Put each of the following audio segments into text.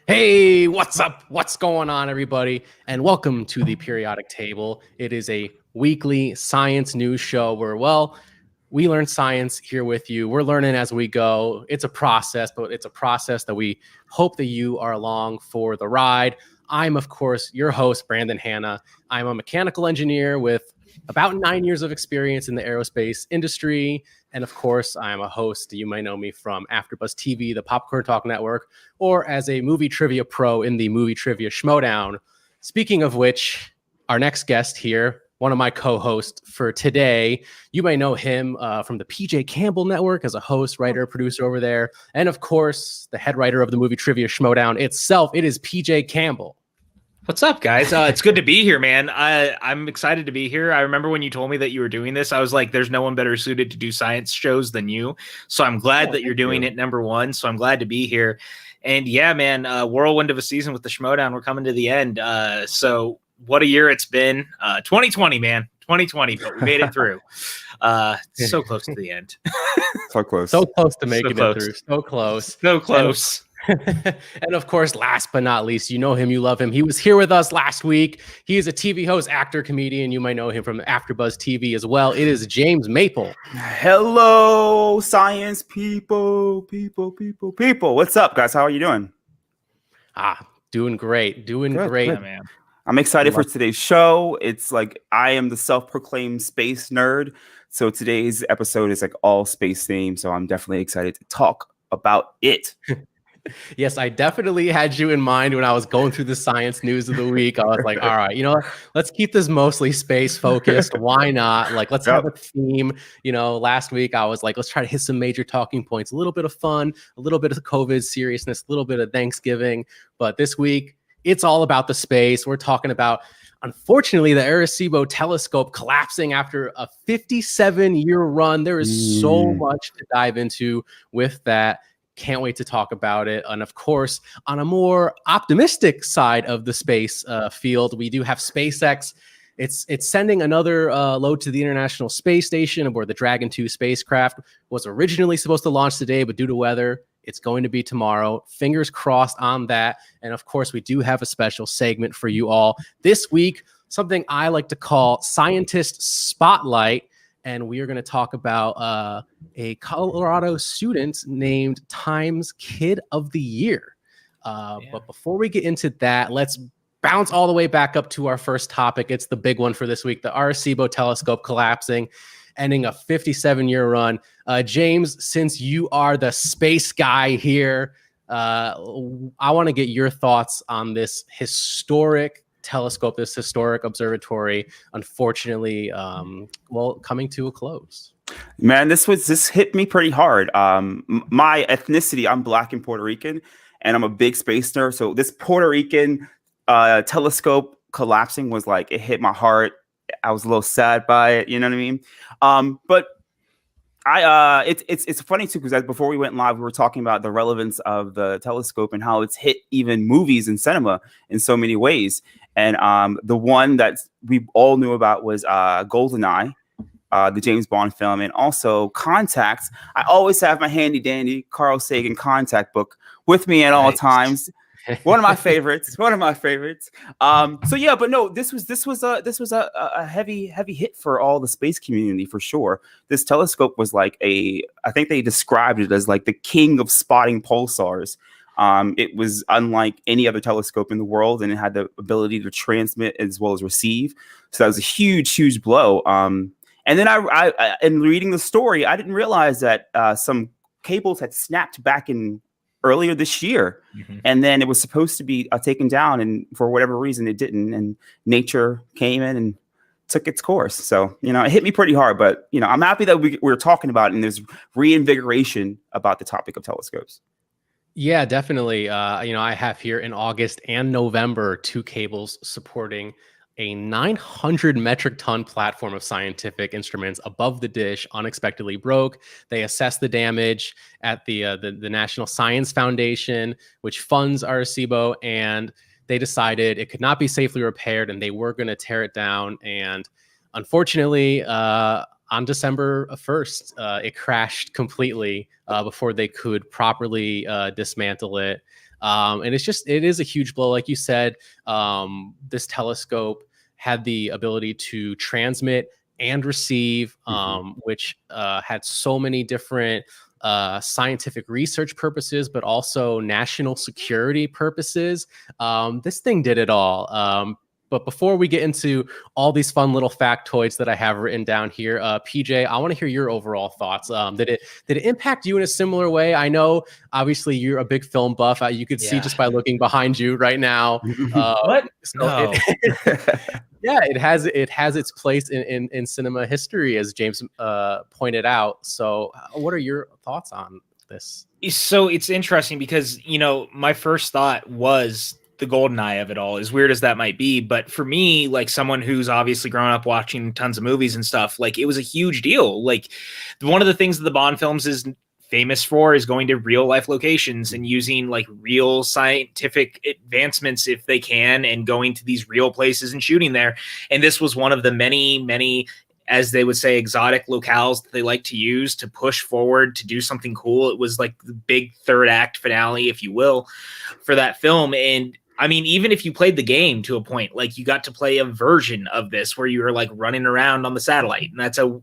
Hey, what's up? What's going on, everybody? And welcome to the Periodic Table. It is a weekly science news show where, we learn science here with you. We're learning as we go. It's a process, but it's a process that we hope that you are along for the ride. I'm, of course, your host, Brandon Hanna. I'm a mechanical engineer with about 9 years of experience in the aerospace industry. And of course, I'm a host. You might know me from AfterBuzz TV, the Popcorn Talk Network, or as a movie trivia pro in the movie trivia Schmoedown. Speaking of which, our next guest here, one of my co-hosts for today, you may know him from the Campbell Network as a host, writer, producer over there. And of course, the head writer of the movie trivia Schmoedown itself. It is Campbell. What's up, guys? It's good to be here, man. I'm excited to be here. I remember when you told me that you were doing this, I was like, there's no one better suited to do science shows than you. So I'm glad that you're doing it, number one. So I'm glad to be here. And yeah, man, whirlwind of a season with the Schmoedown. We're coming to the end. So what a year it's been. 2020, man. 2020, but we made it through. So close to the end. So close. So close to making it through. So close. So close. And of course, last but not least, you know him, you love him. He was here with us last week. He is a TV host, actor, comedian. You might know him from AfterBuzz TV as well. It is James Maple. Hello, science people. What's up, guys? How are you doing? Doing great. Good. Man. I'm excited for today's show. It's like I am the self-proclaimed space nerd. So today's episode is like all space themed. So I'm definitely excited to talk about it. Yes, I definitely had you in mind when I was going through the science news of the week. I was like, all right, let's keep this mostly space focused. Why not? Like, let's have a theme. Last week I was like, let's try to hit some major talking points, a little bit of fun, a little bit of COVID seriousness, a little bit of Thanksgiving. But this week, it's all about the space. We're talking about, unfortunately, the Arecibo telescope collapsing after a 57-year run. There is so much to dive into with that. Can't wait to talk about it. And of course, on a more optimistic side of the space field, we do have SpaceX. It's sending another load to the International Space Station aboard the Dragon 2 spacecraft. Was originally supposed to launch today, but due to weather, it's going to be tomorrow. Fingers crossed on that. And of course, we do have a special segment for you all this week, something I like to call Scientist Spotlight. And we are going to talk about a Colorado student named Times Kid of the Year. But before we get into that, let's bounce all the way back up to our first topic. It's the big one for this week, the Arecibo telescope collapsing, ending a 57-year run. James, since you are the space guy here, I want to get your thoughts on this historic telescope, this historic observatory, unfortunately, coming to a close. Man, this hit me pretty hard. My ethnicity, I'm Black and Puerto Rican, and I'm a big space nerd. So this Puerto Rican telescope collapsing was like, it hit my heart. I was a little sad by it. You know what I mean? But it's funny too, because before we went live, we were talking about the relevance of the telescope and how it's hit even movies and cinema in so many ways. And the one that we all knew about was GoldenEye, the James Bond film, and also Contact. I always have my handy dandy Carl Sagan Contact book with me at all times. One of my favorites. So yeah, but no, this was a heavy hit for all the space community for sure. This telescope was like I think they described it as like the king of spotting pulsars. It was unlike any other telescope in the world, and it had the ability to transmit as well as receive. So that was a huge blow. And then I in reading the story, I didn't realize that some cables had snapped back in earlier this year, and then it was supposed to be taken down, and for whatever reason it didn't, and nature came in and took its course. So it hit me pretty hard, but I'm happy that we're talking about it, and there's reinvigoration about the topic of telescopes. Yeah, definitely. I have here in August and November 2 cables supporting a 900 metric ton platform of scientific instruments above the dish unexpectedly broke. They assessed the damage at the National Science Foundation, which funds Arecibo, and they decided it could not be safely repaired, and they were going to tear it down. And unfortunately, on December 1st, it crashed completely before they could properly dismantle it. And it is a huge blow. Like you said, this telescope had the ability to transmit and receive, which had so many different scientific research purposes, but also national security purposes. This thing did it all. But before we get into all these fun little factoids that I have written down here, PJ, I want to hear your overall thoughts. Did it impact you in a similar way? I know, obviously, you're a big film buff. You could see just by looking behind you right now. What? So No. yeah, it has its place in cinema history, as James pointed out. So, what are your thoughts on this? So it's interesting because, my first thought was the golden eye of it all, as weird as that might be. But for me, like someone who's obviously grown up watching tons of movies and stuff, like it was a huge deal. Like one of the things that the Bond films is famous for is going to real life locations and using like real scientific advancements if they can, and going to these real places and shooting there. And this was one of the many, as they would say, exotic locales that they like to use to push forward to do something cool. It was like the big third act finale, if you will, for that film. And I mean, even if you played the game to a point, like you got to play a version of this where you were like running around on the satellite. And that's a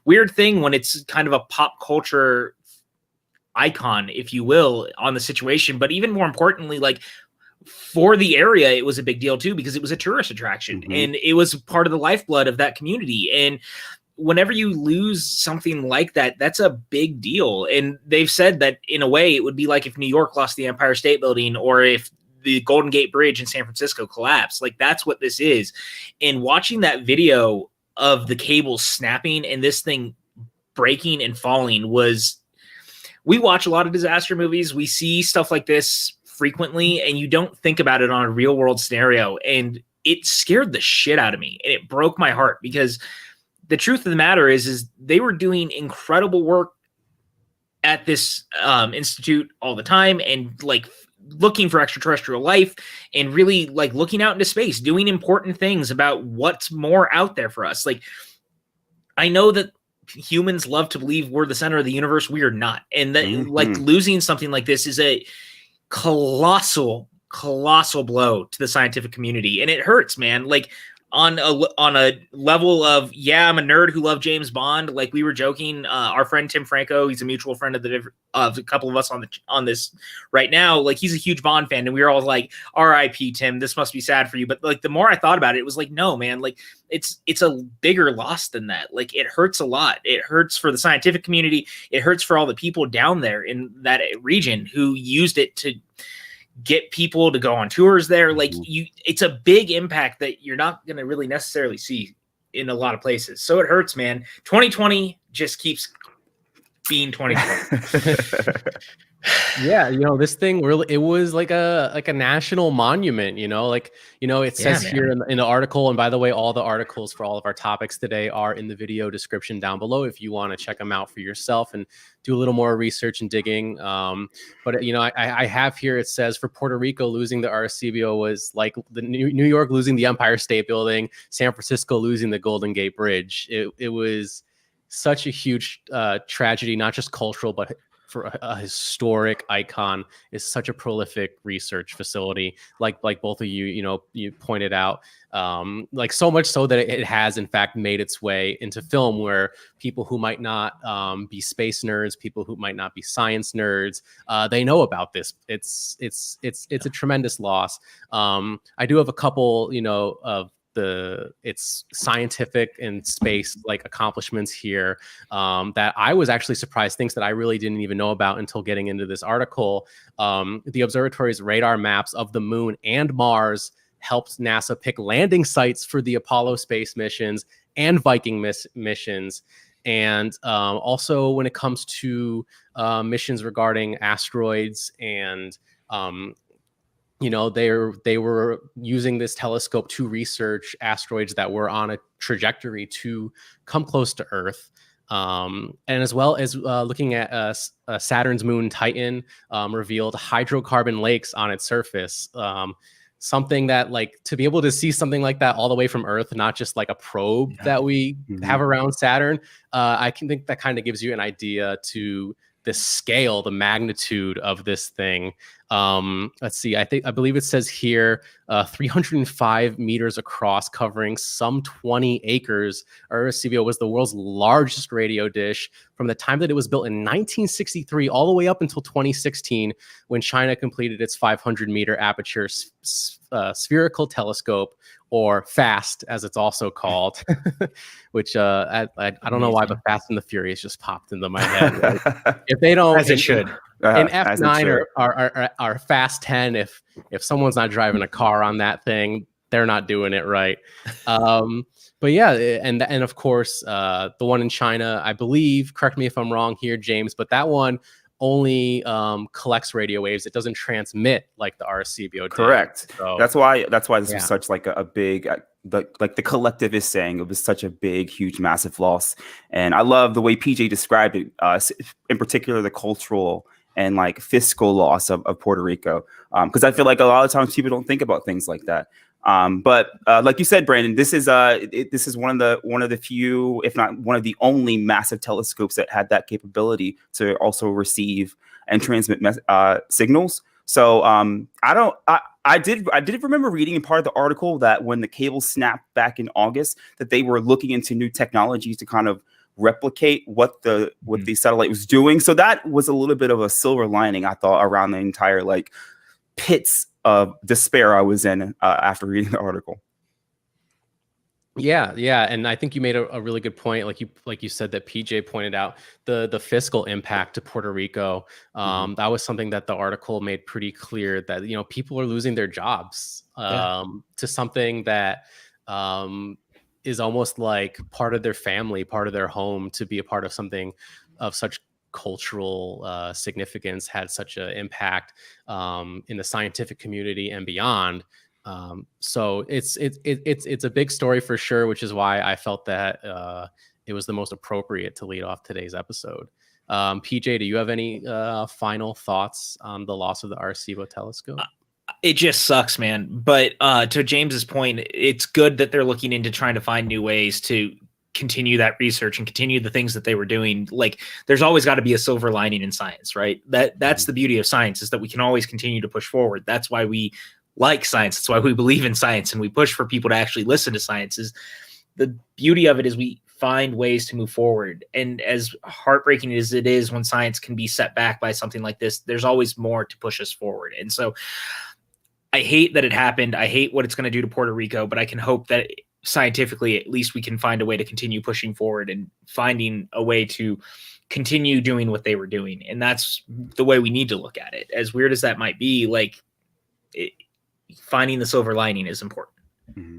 weird thing when it's kind of a pop culture icon, if you will, on the situation. But even more importantly, like for the area, it was a big deal too, because it was a tourist attraction and it was part of the lifeblood of that community. And whenever you lose something like that, that's a big deal. And they've said that in a way it would be like if New York lost the Empire State Building, or if the Golden Gate Bridge in San Francisco collapsed. Like that's what this is. And watching that video of the cables snapping and this thing breaking and falling we watch a lot of disaster movies. We see stuff like this frequently, and you don't think about it on a real world scenario. And it scared the shit out of me, and it broke my heart, because the truth of the matter is they were doing incredible work at this institute all the time, and like looking for extraterrestrial life, and really like looking out into space, doing important things about what's more out there for us. Like, I know that humans love to believe we're the center of the universe. We are not. And that like losing something like this is a colossal blow to the scientific community. And it hurts, man. Like on a level of, yeah, I'm a nerd who loved James Bond. Like we were joking, our friend Tim Franco, he's a mutual friend of a couple of us on this right now. Like he's a huge Bond fan, and we were all like, R.I.P. Tim, this must be sad for you. But like the more I thought about it, it was like, no, man, like it's a bigger loss than that. Like it hurts a lot. It hurts for the scientific community. It hurts for all the people down there in that region who used it to get people to go on tours there. Like it's a big impact that you're not going to really necessarily see in a lot of places. So it hurts, man. 2020 just keeps being 2020. Yeah, this thing really, it was like a national monument, it says here in the article. And by the way, all the articles for all of our topics today are in the video description down below if you want to check them out for yourself and do a little more research and digging. But I have here, it says for Puerto Rico, losing the Arecibo was like the New York losing the Empire State Building, San Francisco losing the Golden Gate Bridge. It was such a huge tragedy, not just cultural, but for a historic icon. Is such a prolific research facility, like both of you you pointed out, like so much so that it has in fact made its way into film, where people who might not be space nerds, people who might not be science nerds, they know about this. It's a tremendous loss. I do have a couple of its scientific and space like accomplishments here that I was actually surprised, things that I really didn't even know about until getting into this article. The observatory's radar maps of the moon and Mars helped NASA pick landing sites for the Apollo space missions and Viking missions. And also when it comes to missions regarding asteroids and they were using this telescope to research asteroids that were on a trajectory to come close to Earth. And as well as looking at Saturn's moon Titan, revealed hydrocarbon lakes on its surface. Something that, like, to be able to see something like that all the way from Earth, not just like a probe that we have around Saturn, I can think that kind of gives you an idea to the scale, the magnitude of this thing. Let's see. I believe it says here 305 meters across, covering some 20 acres. Arecibo was the world's largest radio dish from the time that it was built in 1963 all the way up until 2016, when China completed its 500-meter aperture spherical telescope, or FAST as it's also called, which I don't know why, but Fast and the Furious just popped into my head. Like, if they don't, as it should. In F9 or Fast 10, if someone's not driving a car on that thing, they're not doing it right. But yeah, and of course, the one in China, I believe, correct me if I'm wrong here, James, but that one only collects radio waves. It doesn't transmit like the Arecibo did. Correct. So, that's why this was such like a big, like the collective is saying, it was such a big, huge, massive loss. And I love the way PJ described it, in particular, the cultural and like fiscal loss of Puerto Rico. Because I feel like a lot of times people don't think about things like that. But like you said, Brandon, this is one of the few, if not one of the only massive telescopes that had that capability to also receive and transmit signals. So I did remember reading in part of the article that when the cable snapped back in August, that they were looking into new technologies to kind of replicate what the satellite was doing. So that was a little bit of a silver lining, I thought, around the entire like pits of despair I was in after reading the article. Yeah, and I think you made a really good point, like you said, that PJ pointed out the fiscal impact to Puerto Rico. That was something that the article made pretty clear, that people are losing their jobs to something that is almost like part of their family, part of their home. To be a part of something of such cultural significance had such an impact in the scientific community and beyond. So it's a big story for sure, which is why I felt that it was the most appropriate to lead off today's episode. PJ, do you have any final thoughts on the loss of the Arecibo telescope? It just sucks, man. But to James's point, it's good that they're looking into trying to find new ways to continue that research and continue the things that they were doing. Like, there's always got to be a silver lining in science, right? That's the beauty of science, is that we can always continue to push forward. That's why we like science. That's why we believe in science, and we push for people to actually listen to science. Is the beauty of it is we find ways to move forward. And as heartbreaking as it is when science can be set back by something like this, there's always more to push us forward. And so I hate that it happened. I hate what it's going to do to Puerto Rico, but I can hope that scientifically, at least we can find a way to continue pushing forward and finding a way to continue doing what they were doing. And that's the way we need to look at it. As weird as that might be, like, finding the silver lining is important. Mm-hmm.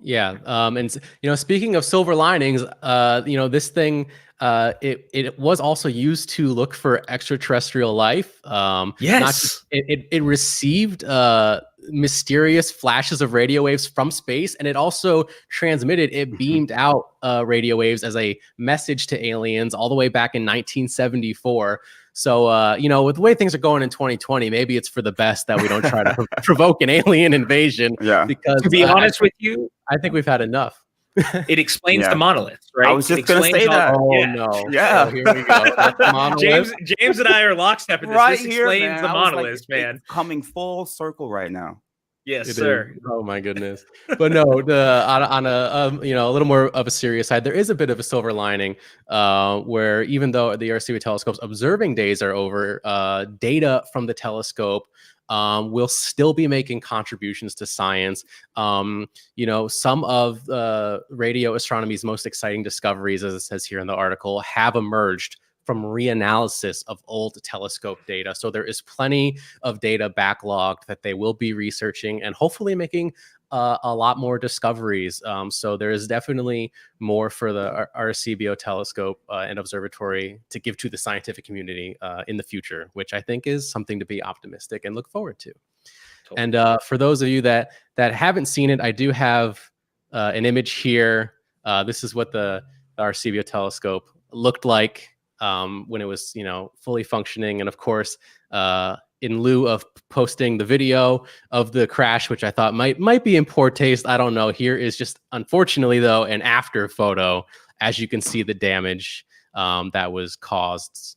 Yeah. And speaking of silver linings, this thing, it was also used to look for extraterrestrial life. Yes. It received mysterious flashes of radio waves from space, and it also transmitted, it beamed out radio waves as a message to aliens all the way back in 1974. So, with the way things are going in 2020, maybe it's for the best that we don't try to provoke an alien invasion. Yeah. Because to be honest with you, I think we've had enough. It explains the monoliths, right? I was just going to say that. No. Yeah. So here we go. James and I are lockstep in this. Right this here, explains man. The monoliths, like, man. It's coming full circle right now. Yes, sir. Oh my goodness. But no, on a little more of a serious side, there is a bit of a silver lining where even though the Arecibo telescope's observing days are over, data from the telescope will still be making contributions to science. Some of radio astronomy's most exciting discoveries, as it says here in the article, have emerged from reanalysis of old telescope data. So there is plenty of data backlogged that they will be researching and hopefully making a lot more discoveries. So there is definitely more for the Arecibo telescope and observatory to give to the scientific community in the future, which I think is something to be optimistic and look forward to. Totally. And for those of you that haven't seen it, I do have an image here. This is what the Arecibo telescope looked like when it was, fully functioning. And of course, in lieu of posting the video of the crash, which I thought might be in poor taste, I don't know. Here is just, unfortunately though, an after photo. As you can see, the damage that was caused.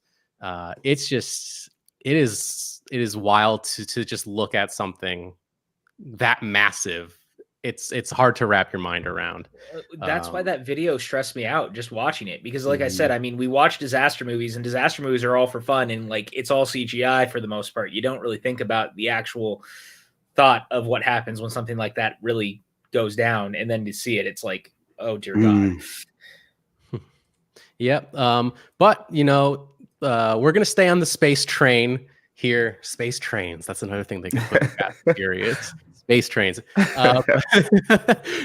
It is is wild to just look at something that massive. It's hard to wrap your mind around. That's why that video stressed me out just watching it, because like I said, I mean, we watch disaster movies, and disaster movies are all for fun, and like it's all CGI for the most part. You don't really think about the actual thought of what happens when something like that really goes down, and then to see it, it's like, oh dear God. Yep. But you know, we're gonna stay on the space train here. Space trains. That's another thing they can put in Fast and Furious. Space trains.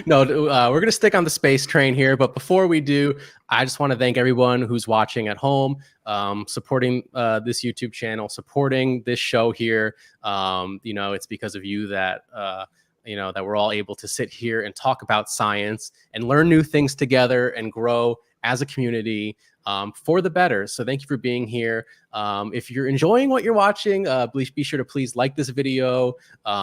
No, we're going to stick on the space train here. But before we do, I just want to thank everyone who's watching at home, supporting this YouTube channel, supporting this show here. You know, it's because of you that, you know, that we're all able to sit here and talk about science and learn new things together and grow as a community for the better. So thank you for being here. If you're enjoying what you're watching, please be sure to please like this video,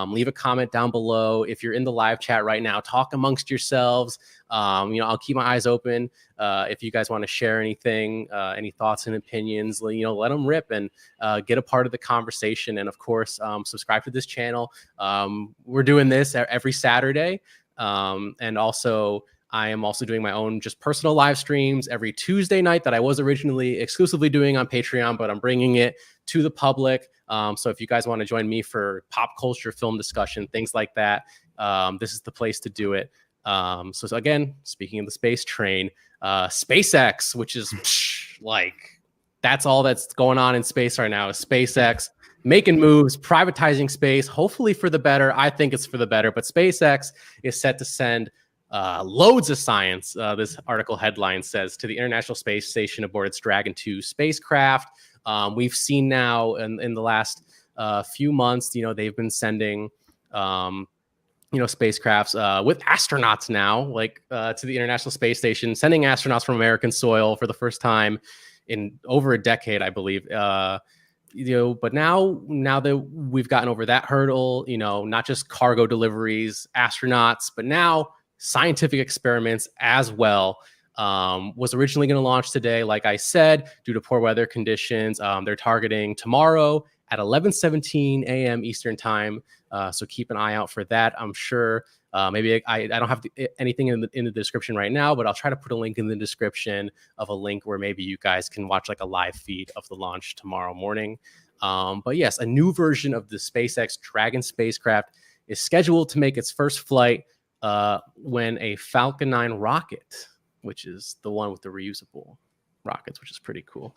leave a comment down below. If you're in the live chat right now, talk amongst yourselves. You know, I'll keep my eyes open. If you guys want to share anything, any thoughts and opinions, you know, let them rip and get a part of the conversation. And of course, subscribe to this channel. We're doing this every Saturday. And also, I am also doing my own just personal live streams every Tuesday night that I was originally exclusively doing on Patreon, but I'm bringing it to the public. So if you guys want to join me for pop culture, film discussion, things like that, this is the place to do it. So again, speaking of the space train, SpaceX, which is like, that's all that's going on in space right now, is SpaceX making moves, privatizing space, hopefully for the better. I think it's for the better, but SpaceX is set to send loads of science, this article headline says, to the International Space Station aboard its Dragon 2 spacecraft. We've seen now in the last few months, you know, they've been sending, you know, spacecrafts with astronauts now, like to the International Space Station, sending astronauts from American soil for the first time in over a decade, I believe. You know, but now that we've gotten over that hurdle, you know, not just cargo deliveries, astronauts, but now scientific experiments as well. Was originally going to launch today, like I said, due to poor weather conditions. They're targeting tomorrow at 11:17 a.m. Eastern time. So keep an eye out for that. I'm sure maybe I don't have anything in the description right now, but I'll try to put a link in the description of a link where maybe you guys can watch like a live feed of the launch tomorrow morning. But yes, a new version of the SpaceX Dragon spacecraft is scheduled to make its first flight when a Falcon 9 rocket, which is the one with the reusable rockets, which is pretty cool,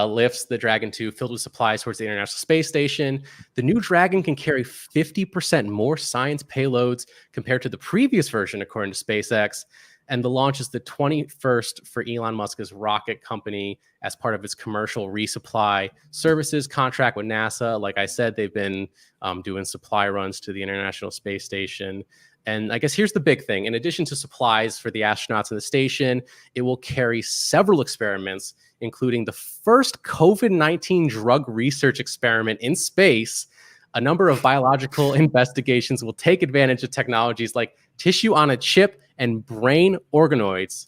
lifts the Dragon 2 filled with supplies towards the International Space Station. The new Dragon can carry 50% more science payloads compared to the previous version, according to SpaceX. And the launch is the 21st for Elon Musk's rocket company as part of its commercial resupply services contract with NASA. Like I said, they've been doing supply runs to the International Space Station. And I guess here's the big thing. In addition to supplies for the astronauts in the station, it will carry several experiments, including the first COVID-19 drug research experiment in space. A number of biological investigations will take advantage of technologies like tissue on a chip and brain organoids,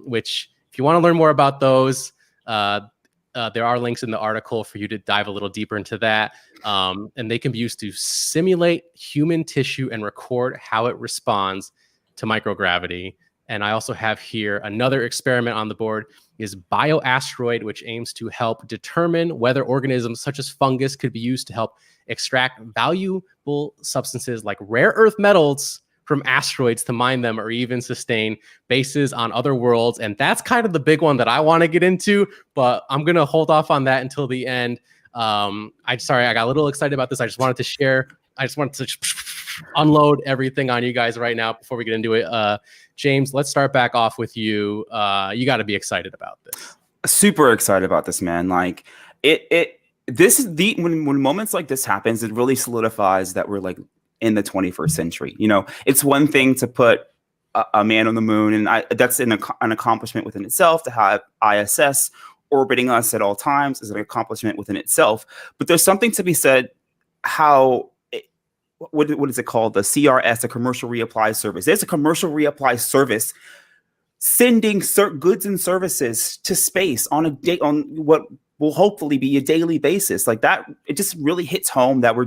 which if you want to learn more about those, there are links in the article for you to dive a little deeper into that. And they can be used to simulate human tissue and record how it responds to microgravity. And I also have here another experiment on the board is BioAsteroid, which aims to help determine whether organisms such as fungus could be used to help extract valuable substances like rare earth metals from asteroids to mine them or even sustain bases on other worlds. And that's kind of the big one that I want to get into, but I'm going to hold off on that until the end. Sorry, I got a little excited about this. I just wanted to share. I just wanted to unload everything on you guys right now before we get into it. James, let's start back off with you. You got to be excited about this. Super excited about this, man. Like this is when moments like this happens, it really solidifies that we're like in the 21st century. You know, it's one thing to put a man on the moon, and that's an accomplishment within itself. To have ISS orbiting us at all times is an accomplishment within itself. But there's something to be said how what is it called? The CRS, a commercial reapply service. There's a commercial reapply service sending goods and services to space on a date on what will hopefully be a daily basis. Like that, it just really hits home that we're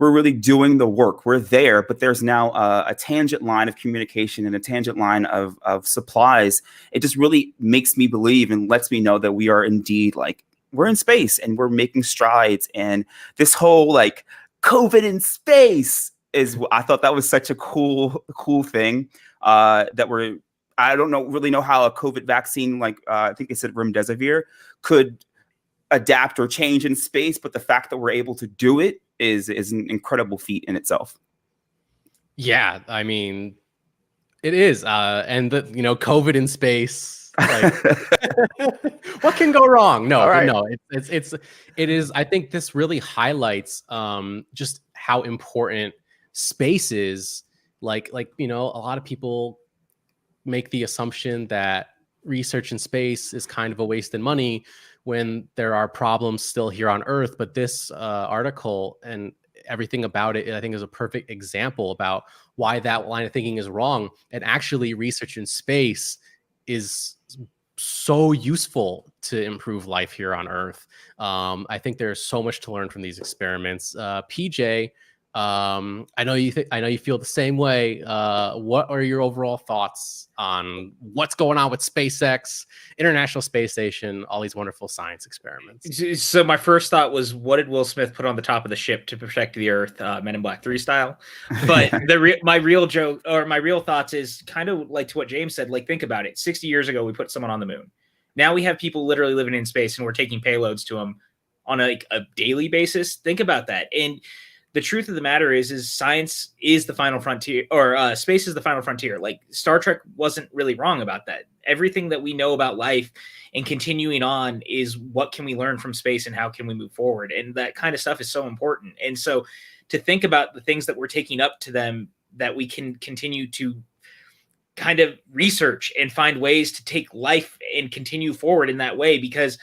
really doing the work. We're there, but there's now a tangent line of communication and a tangent line of supplies. It just really makes me believe and lets me know that we are indeed like, we're in space and we're making strides. And this whole like COVID in space I thought that was such a cool thing that I don't really know how a COVID vaccine, like I think they said remdesivir, could adapt or change in space, but the fact that we're able to do it is an incredible feat in itself. Yeah, I mean, it is. And the COVID in space, like, what can go wrong? No, right. no, it is. I think this really highlights just how important space is. Like a lot of people make the assumption that research in space is kind of a waste of money when there are problems still here on Earth. But this article and everything about it, I think, is a perfect example about why that line of thinking is wrong. And actually, research in space is so useful to improve life here on Earth. I think there's so much to learn from these experiments. PJ, I know you feel the same way. What are your overall thoughts on what's going on with SpaceX, International Space Station, all these wonderful science experiments? So my first thought was, what did Will Smith put on the top of the ship to protect the Earth, Men in Black 3 style? But my real joke, or my real thoughts, is kind of like to what James said. Like, think about it. 60 years ago, we put someone on the moon. Now we have people literally living in space, and we're taking payloads to them on a daily basis. Think about that. And the truth of the matter is science is the final frontier, or space is the final frontier. Like, Star Trek wasn't really wrong about that. Everything that we know about life and continuing on is what can we learn from space and how can we move forward. And that kind of stuff is so important. And so to think about the things that we're taking up to them, that we can continue to kind of research and find ways to take life and continue forward in that way. Because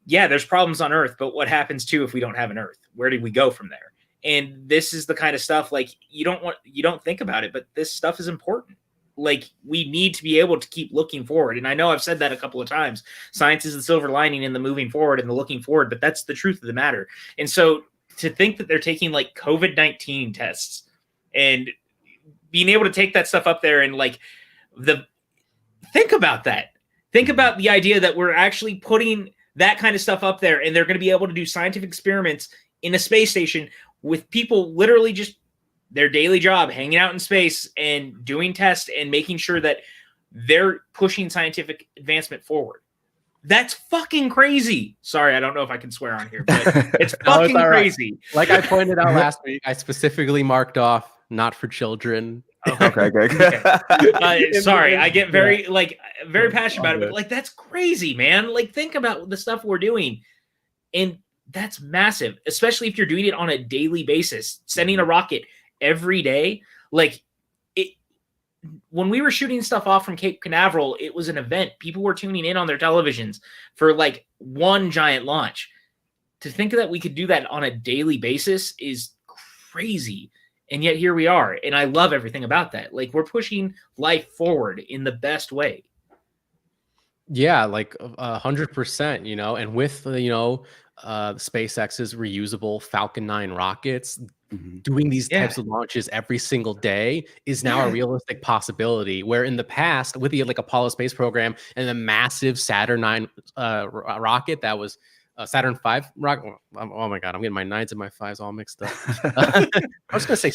yeah, there's problems on Earth, but what happens too if we don't have an Earth? Where do we go from there? And this is the kind of stuff, like, you don't think about it, but this stuff is important. Like, we need to be able to keep looking forward. And I know I've said that a couple of times. Science is the silver lining in the moving forward and the looking forward, but that's the truth of the matter. And so to think that they're taking like COVID-19 tests and being able to take that stuff up there and like think about that. Think about the idea that we're actually putting that kind of stuff up there, and they're going to be able to do scientific experiments in a space station with people literally just their daily job, hanging out in space and doing tests and making sure that they're pushing scientific advancement forward. That's fucking crazy. Sorry, I don't know if I can swear on here, but it's fucking crazy. Like I pointed out last week, I specifically marked off not for children. Okay. Sorry, I get very passionate about it, but like, that's crazy, man. Like, think about the stuff we're doing, and that's massive, especially if you're doing it on a daily basis, sending a rocket every day. Like, when we were shooting stuff off from Cape Canaveral, it was an event. People were tuning in on their televisions for like one giant launch. To think that we could do that on a daily basis is crazy. And yet here we are. And I love everything about that. Like, we're pushing life forward in the best way. Yeah, like 100%, and with, SpaceX's reusable Falcon 9 rockets, doing these types of launches every single day is now a realistic possibility, where in the past with the Apollo space program and the massive Saturn 9 rocket that was Saturn 5 rocket. Oh my God, I'm getting my 9s and my 5s all mixed up. I was going to say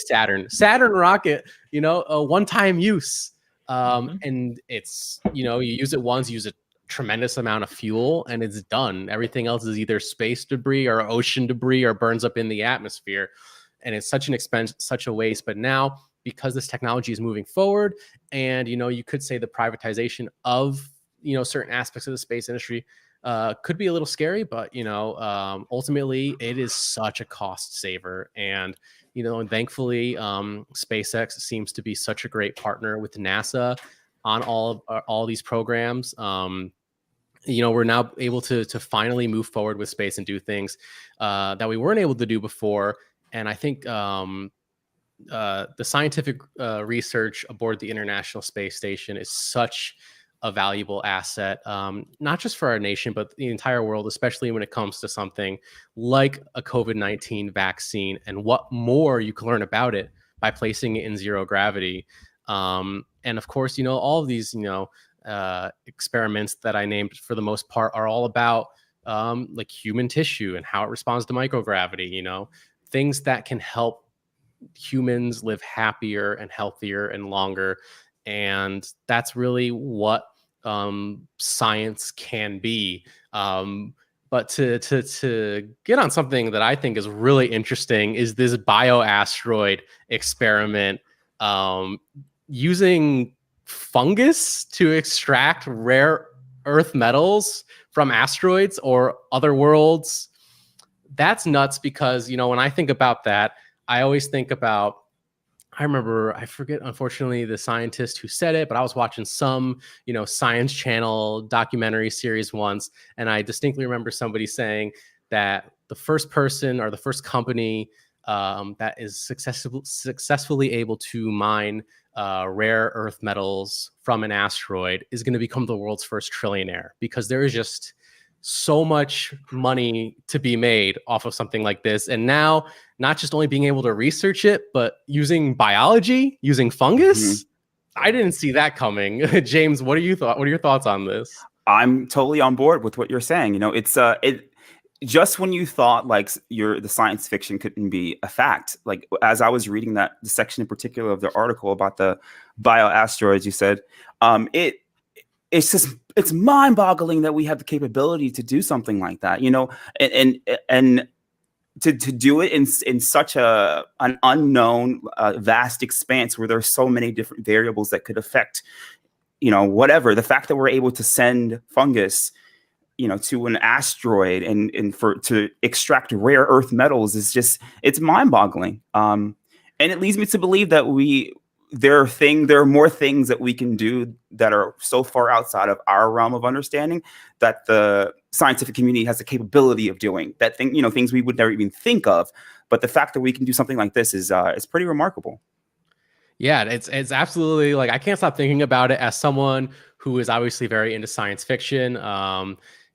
Saturn rocket, a one-time use. And it's, you use it once, use a tremendous amount of fuel, and it's done. Everything else is either space debris or ocean debris or burns up in the atmosphere. And it's such an expense, such a waste. But now, because this technology is moving forward, and, you could say the privatization of, certain aspects of the space industry could be a little scary, but, ultimately it is such a cost saver. And, and thankfully, SpaceX seems to be such a great partner with NASA on all these programs. We're now able to finally move forward with space and do things that we weren't able to do before. And I think the scientific research aboard the International Space Station is such a valuable asset, not just for our nation, but the entire world, especially when it comes to something like a COVID-19 vaccine, and what more you can learn about it by placing it in zero gravity. And of course, all of these, experiments that I named for the most part are all about like human tissue and how it responds to microgravity, things that can help humans live happier and healthier and longer. And that's really what science can be. But to get on something that I think is really interesting is this bioasteroid experiment, using fungus to extract rare earth metals from asteroids or other worlds. That's nuts, because when I think about that, I always think about, I forget, unfortunately, the scientist who said it, but I was watching some, Science Channel documentary series once, and I distinctly remember somebody saying that the first person or the first company that is successfully able to mine rare earth metals from an asteroid is going to become the world's first trillionaire, because there is just so much money to be made off of something like this. And now, not just only being able to research it, but using biology, using fungus. I didn't see that coming. James, what are your thoughts on this? I'm totally on board with what you're saying. It's just when you thought like the science fiction couldn't be a fact, like as I was reading the section in particular of the article about the bioasteroids, you said it's mind-boggling that we have the capability to do something like that, and to do it in such an unknown, vast expanse where there's so many different variables that could affect, whatever. The fact that we're able to send fungus, to an asteroid and to extract rare earth metals is it's mind-boggling. And it leads me to believe that there are more things that we can do that are so far outside of our realm of understanding that the scientific community has the capability of doing things we would never even think of. But the fact that we can do something like this is pretty remarkable. Yeah, it's absolutely, like, I can't stop thinking about it as someone who is obviously very into science fiction.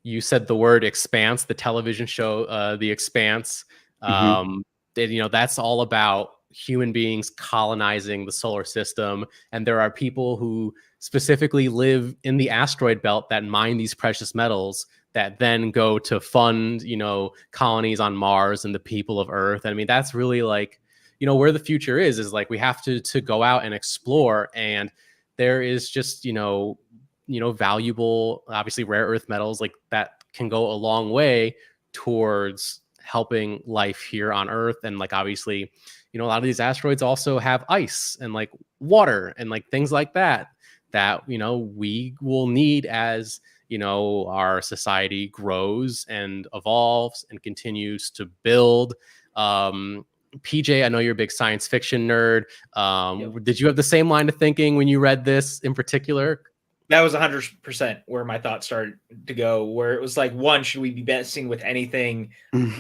You said the word expanse, the television show, The Expanse. That's all about human beings colonizing the solar system. And there are people who specifically live in the asteroid belt that mine these precious metals that then go to fund, colonies on Mars and the people of Earth. I mean, that's really like, where the future is like we have to go out and explore. And there is just, valuable, obviously rare earth metals like that can go a long way towards helping life here on Earth. And like, obviously, a lot of these asteroids also have ice and like water and like things like that we will need as, our society grows and evolves and continues to build. PJ, I know you're a big science fiction nerd. Did you have the same line of thinking when you read this in particular? That was 100% where my thoughts started to go, where it was like, one, should we be messing with anything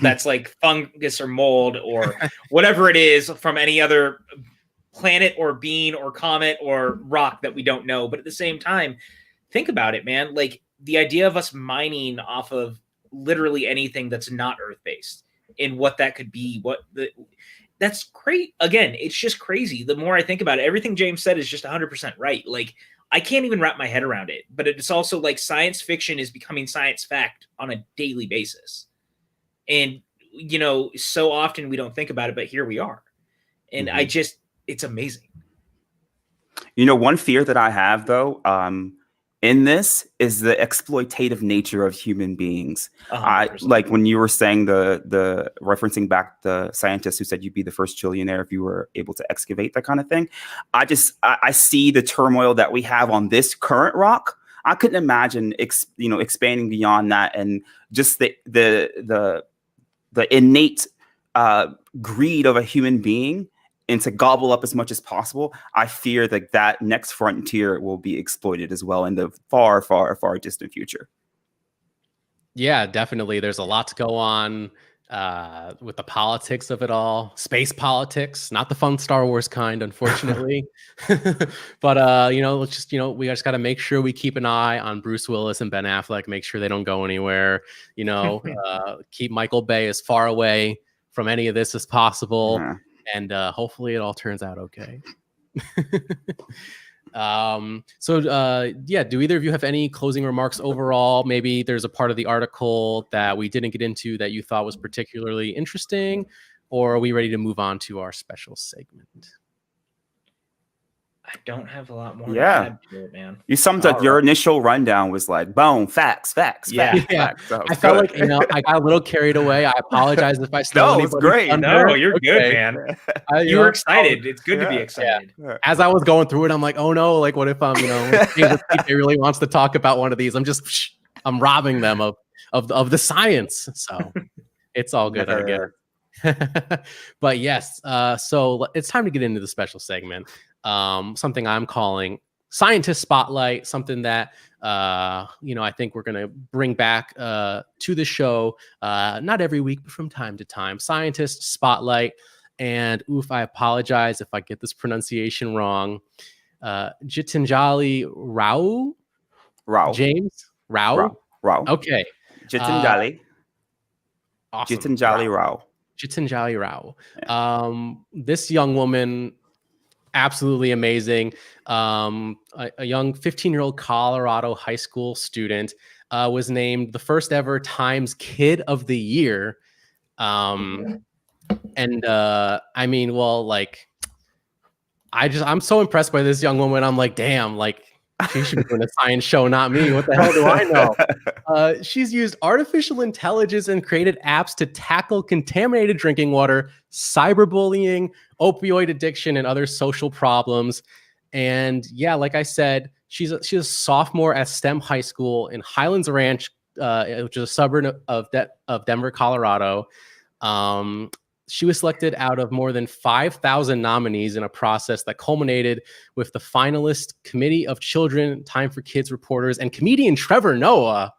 that's like fungus or mold or whatever it is from any other planet or being or comet or rock that we don't know? But at the same time, think about it, man. Like the idea of us mining off of literally anything that's not Earth-based and what that could be, that's great. Again, it's just crazy. The more I think about it, everything James said is just 100% right. Like, I can't even wrap my head around it, but it's also like science fiction is becoming science fact on a daily basis. And, so often we don't think about it, but here we are. And it's amazing. One fear that I have though, in this is the exploitative nature of human beings. I like when you were saying the referencing back the scientist who said you'd be the first trillionaire if you were able to excavate, that kind of thing. I see the turmoil that we have on this current rock. I couldn't imagine expanding beyond that, and just the innate greed of a human being and to gobble up as much as possible. I fear that next frontier will be exploited as well in the far, far, far distant future. Yeah, definitely. There's a lot to go on with the politics of it all, space politics, not the fun Star Wars kind, unfortunately. But let's just, we just got to make sure we keep an eye on Bruce Willis and Ben Affleck, make sure they don't go anywhere, keep Michael Bay as far away from any of this as possible. Yeah. And hopefully it all turns out okay. Do either of you have any closing remarks overall? Maybe there's a part of the article that we didn't get into that you thought was particularly interesting, or are we ready to move on to our special segment? I don't have a lot more to add to it, man. You summed up your initial rundown was like, boom, facts. Facts. I felt like, I got a little carried away. I apologize if I stole it's great. No, you're good, man. You were excited. It's good to be excited. Yeah. As I was going through it, I'm like, oh no, like what if he really wants to talk about one of these? I'm robbing them of the science. So it's all good, I guess. But yes, so it's time to get into the special segment. Something I'm calling Scientist Spotlight, something that I think we're going to bring back to the show, not every week, but from time to time. Scientist Spotlight. And I apologize if I get this pronunciation wrong. Gitanjali Rao. James Rao. Okay. Gitanjali. Awesome. Gitanjali Rao. Gitanjali Rao. Yeah. This young woman, absolutely amazing. A young 15-year-old Colorado high school student was named the first ever Times Kid of the Year. I'm so impressed by this young woman. I'm like, damn, like she should be doing a science show, not me. What the hell do I know? She's used artificial intelligence and created apps to tackle contaminated drinking water, cyberbullying, opioid addiction, and other social problems. And yeah, like I said, she's a sophomore at STEM High School in Highlands Ranch, which is a suburb of Denver, Colorado. She was selected out of more than 5,000 nominees in a process that culminated with the finalist Committee of Children, Time for Kids reporters, and comedian Trevor Noah.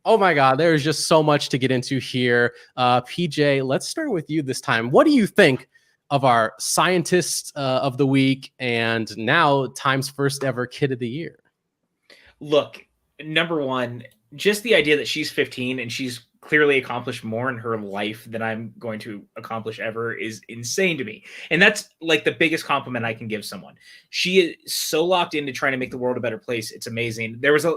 Oh my God, there's just so much to get into here. PJ, let's start with you this time. What do you think of our Scientist of the Week and now Time's first ever Kid of the Year? Look, number one, just the idea that she's 15 and she's clearly accomplished more in her life than I'm going to accomplish ever is insane to me. And that's like the biggest compliment I can give someone. She is so locked into trying to make the world a better place. It's amazing. There was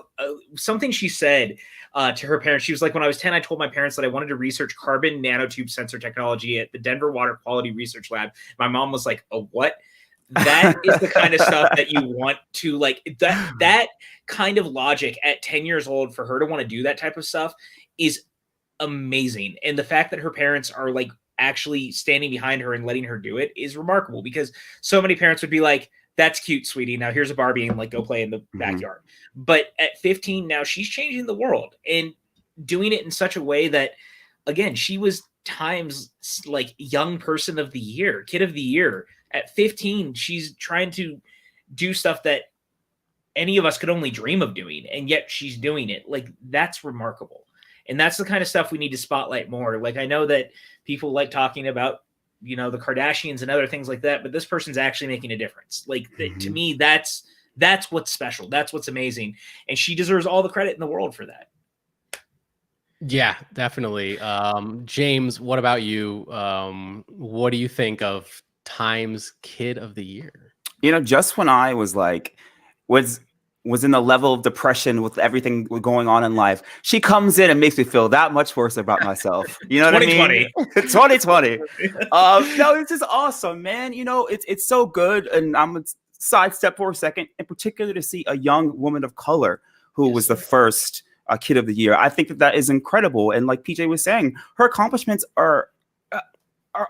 something she said to her parents. She was like, when I was 10, I told my parents that I wanted to research carbon nanotube sensor technology at the Denver Water Quality Research Lab. My mom was like, "Oh, what?" That is the kind of stuff that you want to like, that kind of logic at 10 years old for her to want to do that type of stuff is amazing. And the fact that her parents are like actually standing behind her and letting her do it is remarkable, because so many parents would be like, "That's cute, sweetie. Now here's a Barbie and like go play in the backyard." But at 15 now, she's changing the world and doing it in such a way that, again, she was Time's like young person of the year, kid of the year. At 15, she's trying to do stuff that any of us could only dream of doing, and yet she's doing it. Like, that's remarkable. And that's the kind of stuff we need to spotlight more. Like, I know that people like talking about, the Kardashians and other things like that, but this person's actually making a difference. Like, to me, that's what's special. That's what's amazing. And she deserves all the credit in the world for that. Yeah, definitely. James, what about you? What do you think of Time's Kid of the Year? Just when I was like, was in a level of depression with everything going on in life, she comes in and makes me feel that much worse about myself. You know what I mean? 2020. No, it's just awesome, man. It's so good. And I'm gonna sidestep for a second, in particular to see a young woman of color who was the first Kid of the Year. I think that is incredible. And like PJ was saying, her accomplishments are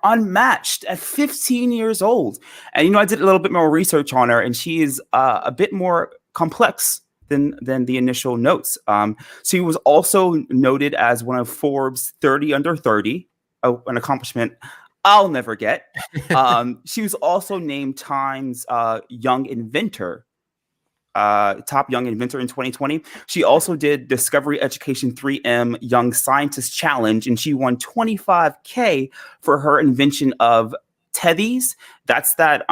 unmatched at 15 years old. And, I did a little bit more research on her, and she is a bit more complex than the initial notes. She was also noted as one of Forbes 30 under 30, an accomplishment I'll never get. She was also named Time's Young Inventor top young inventor in 2020. She also did Discovery Education 3M Young Scientist Challenge, and she won $25K for her invention of TEDIes. That's that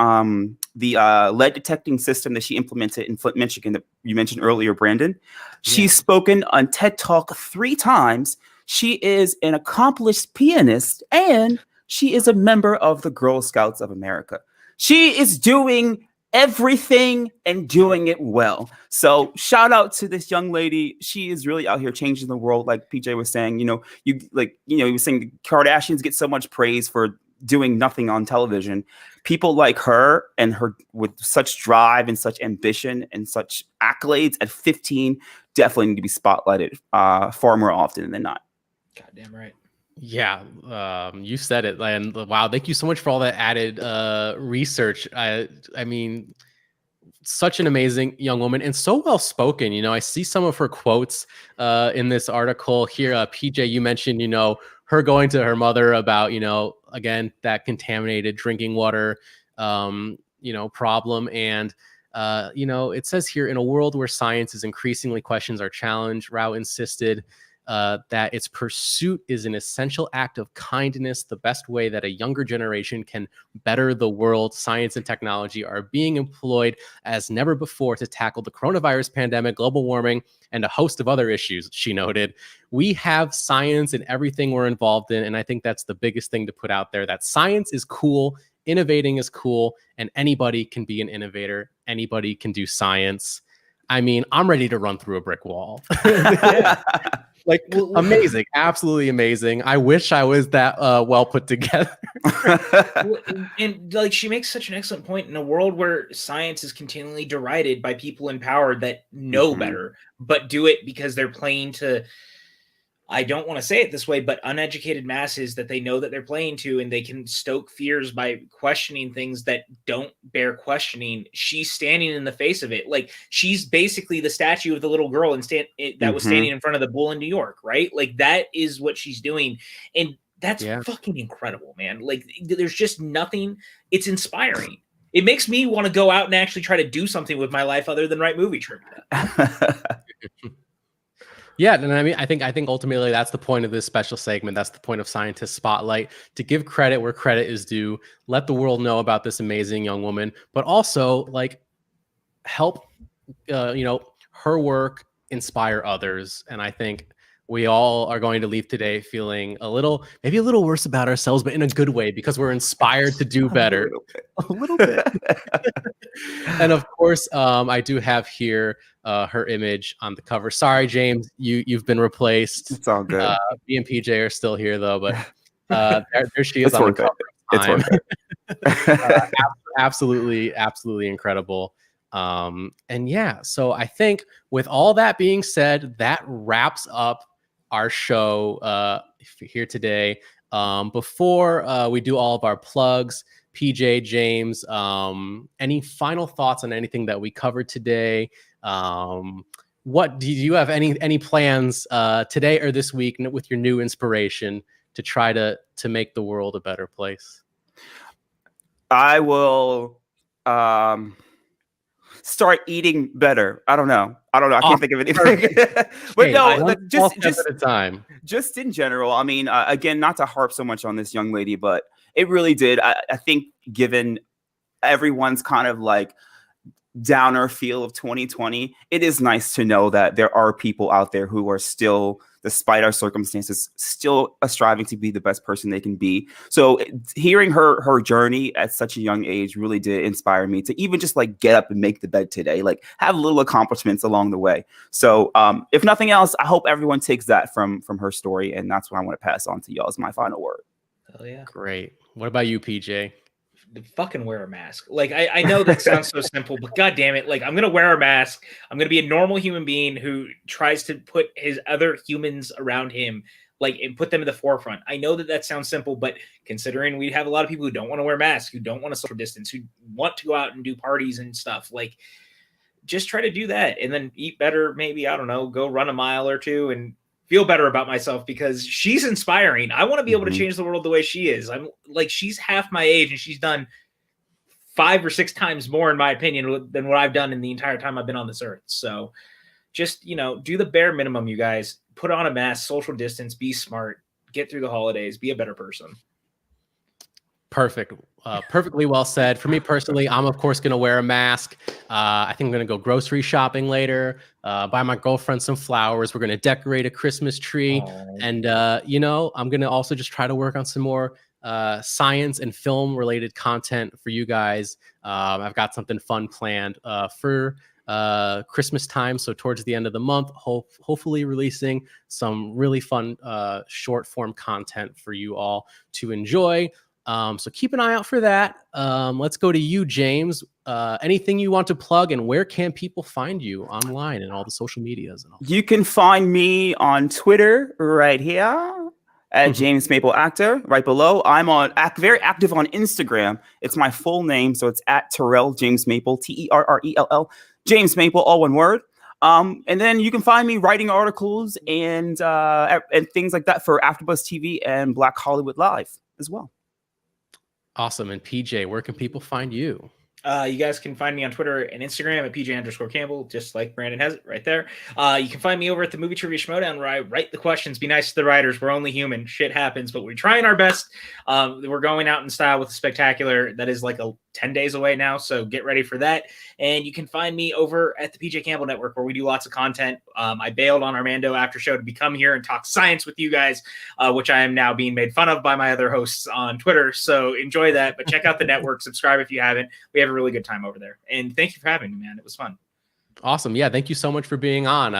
the lead detecting system that she implemented in Flint, Michigan that you mentioned earlier, Brandon. She's spoken on TED Talk 3 times. She is an accomplished pianist, and she is a member of the Girl Scouts of America. She is doing everything and doing it well. So shout out to this young lady. She is really out here changing the world. Like PJ was saying, he was saying the Kardashians get so much praise for doing nothing on television. People like her and her with such drive and such ambition and such accolades at 15 definitely need to be spotlighted far more often than not. Goddamn right. Yeah, you said it. And wow, thank you so much for all that added research. I mean, such an amazing young woman and so well spoken. I see some of her quotes in this article here. PJ, you mentioned, her going to her mother about, again, that contaminated drinking water, problem. And, it says here, in a world where science is increasingly questions our challenge, Rao insisted that its pursuit is an essential act of kindness, the best way that a younger generation can better the world. Science and technology are being employed as never before to tackle the coronavirus pandemic, global warming, and a host of other issues, she noted. We have science in everything we're involved in, and I think that's the biggest thing to put out there, that science is cool, innovating is cool, and anybody can be an innovator. Anybody can do science. I mean, I'm ready to run through a brick wall. Like, amazing, absolutely amazing. I wish I was that well put together. And like, she makes such an excellent point in a world where science is continually derided by people in power that know better, but do it because they're playing to, I don't want to say it this way, but uneducated masses that they know that they're playing to, and they can stoke fears by questioning things that don't bear questioning. She's standing in the face of it. Like, she's basically the statue of the little girl that was standing in front of the bull in New York, right? Like, that is what she's doing. And that's fucking incredible, man. Like, there's just nothing. It's inspiring. It makes me want to go out and actually try to do something with my life other than write movie trivia. Yeah, and I mean, I think ultimately that's the point of this special segment. That's the point of Scientist Spotlight, to give credit where credit is due, let the world know about this amazing young woman, but also like help, her work inspire others. And I think we all are going to leave today feeling maybe a little worse about ourselves, but in a good way, because we're inspired to do better. A little bit. And of course, I do have here her image on the cover. Sorry, James, you've been replaced. It's all good. Me and PJ are still here though, but there she is. It's on the cover. It's worth it. Absolutely incredible. And yeah, so I think with all that being said, that wraps up our show here today. Before we do all of our plugs, PJ, James, any final thoughts on anything that we covered today? What do you have any plans today or this week with your new inspiration to try to make the world a better place? I will start eating better. I don't know. I can't think of anything. But no, just at a time. Just in general. I mean, again, not to harp so much on this young lady, but it really did. I think given everyone's kind of like downer feel of 2020, it is nice to know that there are people out there who are still, despite our circumstances, still striving to be the best person they can be. So hearing her journey at such a young age really did inspire me to even just like get up and make the bed today, like have little accomplishments along the way. So if nothing else, I hope everyone takes that from her story, and that's what I want to pass on to y'all as my final word. Oh yeah, great. What about you, PJ? Fucking wear a mask. Like, I know that sounds so simple, but god damn it, like, I'm gonna wear a mask. I'm gonna be a normal human being who tries to put his other humans around him, like, and put them in the forefront. I know that sounds simple, but considering we have a lot of people who don't want to wear masks, who don't want to social distance, who want to go out and do parties and stuff, like, just try to do that and then eat better. Maybe, I don't know, go run a mile or two and feel better about myself, because she's inspiring. I want to be able to change the world the way she is. I'm like, she's half my age and she's done 5 or 6 times more, in my opinion, than what I've done in the entire time I've been on this earth. So just, do the bare minimum, you guys. Put on a mask, social distance, be smart, get through the holidays, be a better person. Perfect. Perfectly well said. For me personally, I'm of course going to wear a mask. I think I'm going to go grocery shopping later, buy my girlfriend some flowers. We're going to decorate a Christmas tree. And, I'm going to also just try to work on some more science and film related content for you guys. I've got something fun planned for Christmas time. So towards the end of the month, hopefully releasing some really fun short form content for you all to enjoy. So keep an eye out for that. Let's go to you, James. Anything you want to plug, and where can people find you online and all the social medias and all? You can find me on Twitter right here at James Maple Actor, right below. I'm very active on Instagram. It's my full name, so it's at Terrell James Maple, Terrell James Maple, all one word. And then you can find me writing articles and things like that for AfterBuzz TV and Black Hollywood Live as well. Awesome. And PJ, where can people find you? You guys can find me on Twitter and Instagram at PJ_Campbell, just like Brandon has it right there. You can find me over at the Movie Trivia Schmoedown, where I write the questions. Be nice to the writers. We're only human. Shit happens, but we're trying our best. We're going out in style with a spectacular that is like 10 days away now, so get ready for that. And you can find me over at the PJ Campbell Network, where we do lots of content. I bailed on Armando after show to come here and talk science with you guys, which I am now being made fun of by my other hosts on Twitter. So enjoy that, but check out the network. Subscribe if you haven't. We have a really good time over there. And thank you for having me, man. It was fun. Awesome. Yeah, thank you so much for being on.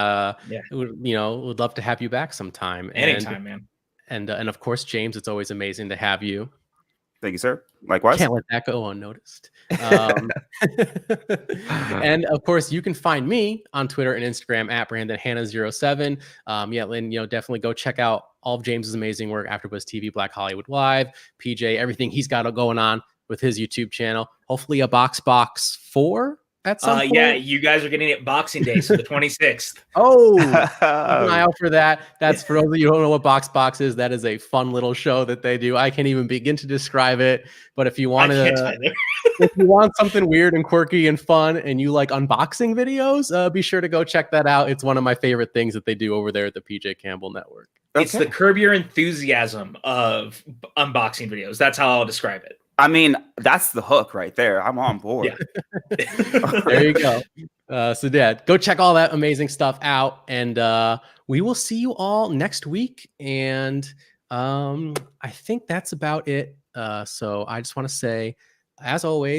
Would love to have you back sometime. Anytime, man. And of course, James, it's always amazing to have you. Thank you, sir. Likewise. Can't let that go unnoticed. And of course, you can find me on Twitter and Instagram at BrandonHanna07. And definitely go check out all of James's amazing work, AfterBuzz TV, Black Hollywood Live, PJ, everything he's got going on with his YouTube channel. Hopefully a Box 4 at some point. Yeah, you guys are getting it Boxing Day, so the 26th. Oh, keep an eye out for that. That's for those of you who don't know what Box is. That is a fun little show that they do. I can't even begin to describe it. But if you want if you want something weird and quirky and fun, and you like unboxing videos, be sure to go check that out. It's one of my favorite things that they do over there at the PJ Campbell Network. It's the Curb Your Enthusiasm of unboxing videos. That's how I'll describe it. I mean, that's the hook right there. I'm on board. Yeah. There you go. Go check all that amazing stuff out. And we will see you all next week. And I think that's about it. So I just want to say, as always,